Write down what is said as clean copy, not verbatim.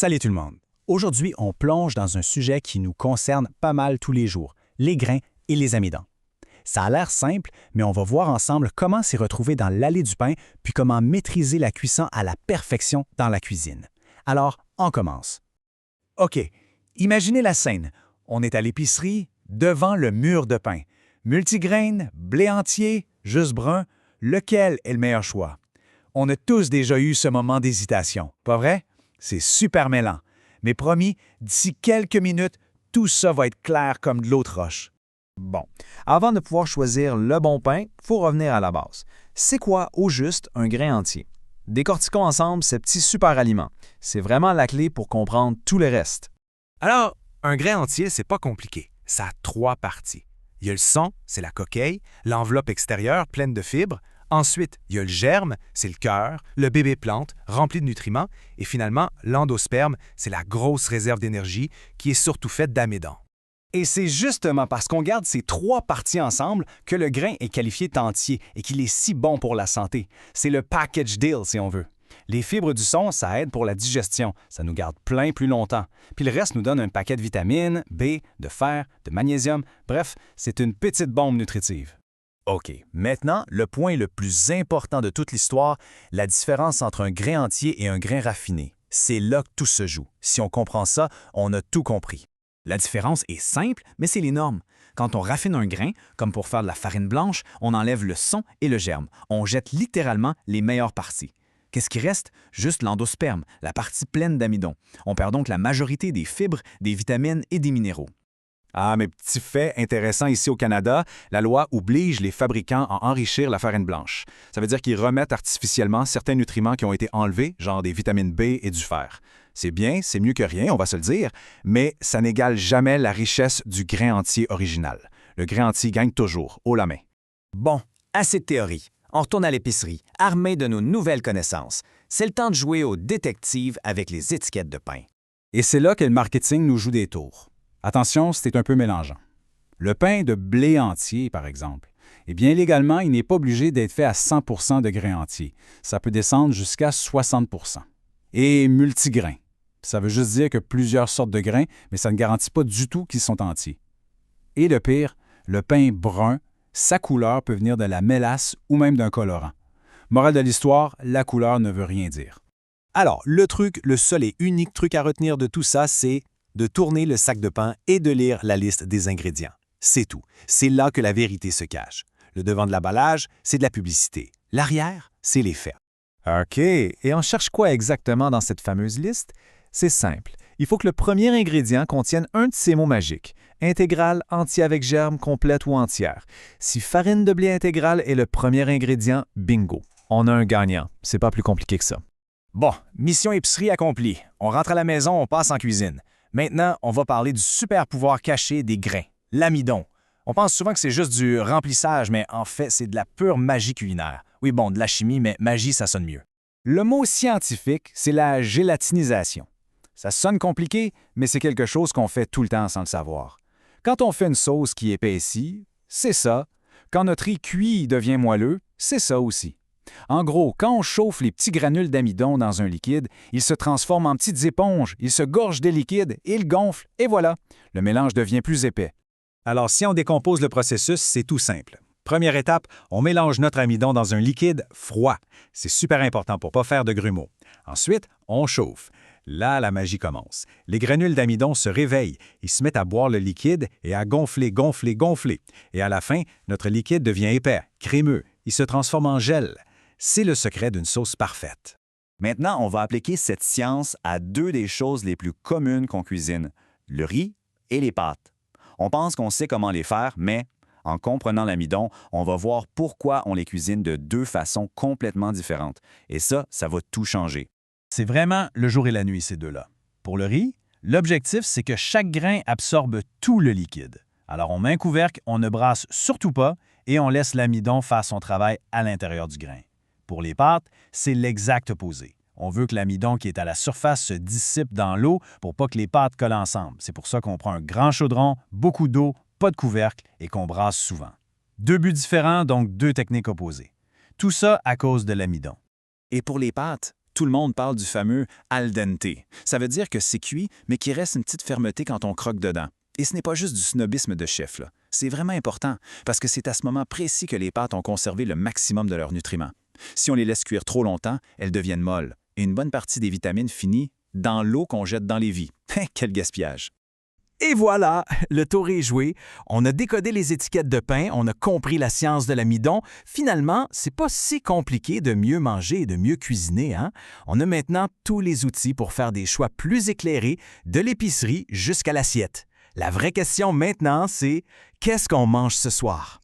Salut tout le monde! Aujourd'hui, on plonge dans un sujet qui nous concerne pas mal tous les jours, les grains et les amidons. Ça a l'air simple, mais on va voir ensemble comment s'y retrouver dans l'allée du pain, puis comment maîtriser la cuisson à la perfection dans la cuisine. Alors, on commence. OK, imaginez la scène. On est à l'épicerie, devant le mur de pain. Multigraines, blé entier, juste brun, lequel est le meilleur choix? On a tous déjà eu ce moment d'hésitation, pas vrai? C'est super mêlant. Mais promis, d'ici quelques minutes, tout ça va être clair comme de l'eau de roche. Bon, avant de pouvoir choisir le bon pain, il faut revenir à la base. C'est quoi, au juste, un grain entier? Décortiquons ensemble ces petits super aliments. C'est vraiment la clé pour comprendre tout le reste. Alors, un grain entier, c'est pas compliqué. Ça a 3 parties. Il y a le son, c'est la coquille, l'enveloppe extérieure pleine de fibres. Ensuite, il y a le germe, c'est le cœur, le bébé plante, rempli de nutriments. Et finalement, l'endosperme, c'est la grosse réserve d'énergie qui est surtout faite d'amidon. Et c'est justement parce qu'on garde ces 3 parties ensemble que le grain est qualifié d'entier et qu'il est si bon pour la santé. C'est le package deal, si on veut. Les fibres du son, ça aide pour la digestion. Ça nous garde plein plus longtemps. Puis le reste nous donne un paquet de vitamines, B, de fer, de magnésium. Bref, c'est une petite bombe nutritive. OK, maintenant, le point le plus important de toute l'histoire, la différence entre un grain entier et un grain raffiné. C'est là que tout se joue. Si on comprend ça, on a tout compris. La différence est simple, mais c'est les normes. Quand on raffine un grain, comme pour faire de la farine blanche, on enlève le son et le germe. On jette littéralement les meilleures parties. Qu'est-ce qui reste? Juste l'endosperme, la partie pleine d'amidon. On perd donc la majorité des fibres, des vitamines et des minéraux. Ah, mais petit fait intéressant ici au Canada, la loi oblige les fabricants à enrichir la farine blanche. Ça veut dire qu'ils remettent artificiellement certains nutriments qui ont été enlevés, genre des vitamines B et du fer. C'est bien, c'est mieux que rien, on va se le dire, mais ça n'égale jamais la richesse du grain entier original. Le grain entier gagne toujours, haut la main. Bon, assez de théorie. On retourne à l'épicerie, armé de nos nouvelles connaissances. C'est le temps de jouer au détective avec les étiquettes de pain. Et c'est là que le marketing nous joue des tours. Attention, c'est un peu mélangeant. Le pain de blé entier, par exemple, eh bien, légalement, il n'est pas obligé d'être fait à 100 % de grains entiers. Ça peut descendre jusqu'à 60 %. Et multigrains. Ça veut juste dire que plusieurs sortes de grains, mais ça ne garantit pas du tout qu'ils sont entiers. Et le pire, le pain brun, sa couleur peut venir de la mélasse ou même d'un colorant. Morale de l'histoire, la couleur ne veut rien dire. Alors, le seul et unique truc à retenir de tout ça, c'est de tourner le sac de pain et de lire la liste des ingrédients. C'est tout. C'est là que la vérité se cache. Le devant de l'emballage, c'est de la publicité. L'arrière, c'est les faits. OK, et on cherche quoi exactement dans cette fameuse liste? C'est simple. Il faut que le premier ingrédient contienne un de ces mots magiques. Intégrale, entier avec germe, complète ou entière. Si farine de blé intégrale est le premier ingrédient, bingo. On a un gagnant. C'est pas plus compliqué que ça. Bon, mission épicerie accomplie. On rentre à la maison, on passe en cuisine. Maintenant, on va parler du super pouvoir caché des grains, l'amidon. On pense souvent que c'est juste du remplissage, mais en fait, c'est de la pure magie culinaire. Oui, bon, de la chimie, mais magie, ça sonne mieux. Le mot scientifique, c'est la gélatinisation. Ça sonne compliqué, mais c'est quelque chose qu'on fait tout le temps sans le savoir. Quand on fait une sauce qui épaissit, c'est ça. Quand notre riz cuit devient moelleux, c'est ça aussi. En gros, quand on chauffe les petits granules d'amidon dans un liquide, ils se transforment en petites éponges, ils se gorgent des liquides, ils gonflent, et voilà, le mélange devient plus épais. Alors, si on décompose le processus, c'est tout simple. Première étape, on mélange notre amidon dans un liquide froid. C'est super important pour ne pas faire de grumeaux. Ensuite, on chauffe. Là, la magie commence. Les granules d'amidon se réveillent. Ils se mettent à boire le liquide et à gonfler, gonfler, gonfler. Et à la fin, notre liquide devient épais, crémeux. Il se transforme en gel. C'est le secret d'une sauce parfaite. Maintenant, on va appliquer cette science à 2 des choses les plus communes qu'on cuisine, le riz et les pâtes. On pense qu'on sait comment les faire, mais en comprenant l'amidon, on va voir pourquoi on les cuisine de 2 façons complètement différentes. Et ça va tout changer. C'est vraiment le jour et la nuit, ces deux-là. Pour le riz, l'objectif, c'est que chaque grain absorbe tout le liquide. Alors, on met un couvercle, on ne brasse surtout pas et on laisse l'amidon faire son travail à l'intérieur du grain. Pour les pâtes, c'est l'exact opposé. On veut que l'amidon qui est à la surface se dissipe dans l'eau pour pas que les pâtes collent ensemble. C'est pour ça qu'on prend un grand chaudron, beaucoup d'eau, pas de couvercle et qu'on brasse souvent. 2 buts différents, donc 2 techniques opposées. Tout ça à cause de l'amidon. Et pour les pâtes, Tout le monde parle du fameux al dente. Ça veut dire que c'est cuit, mais qu'il reste une petite fermeté quand on croque dedans. Et ce n'est pas juste du snobisme de chef, là. C'est vraiment important, parce que c'est à ce moment précis que les pâtes ont conservé le maximum de leurs nutriments. Si on les laisse cuire trop longtemps, elles deviennent molles, et une bonne partie des vitamines finit dans l'eau qu'on jette dans l'évier. Quel gaspillage! Et voilà, le tour est joué. On a décodé les étiquettes de pain, on a compris la science de l'amidon. Finalement, c'est pas si compliqué de mieux manger et de mieux cuisiner, hein? On a maintenant tous les outils pour faire des choix plus éclairés, de l'épicerie jusqu'à l'assiette. La vraie question maintenant, c'est qu'est-ce qu'on mange ce soir?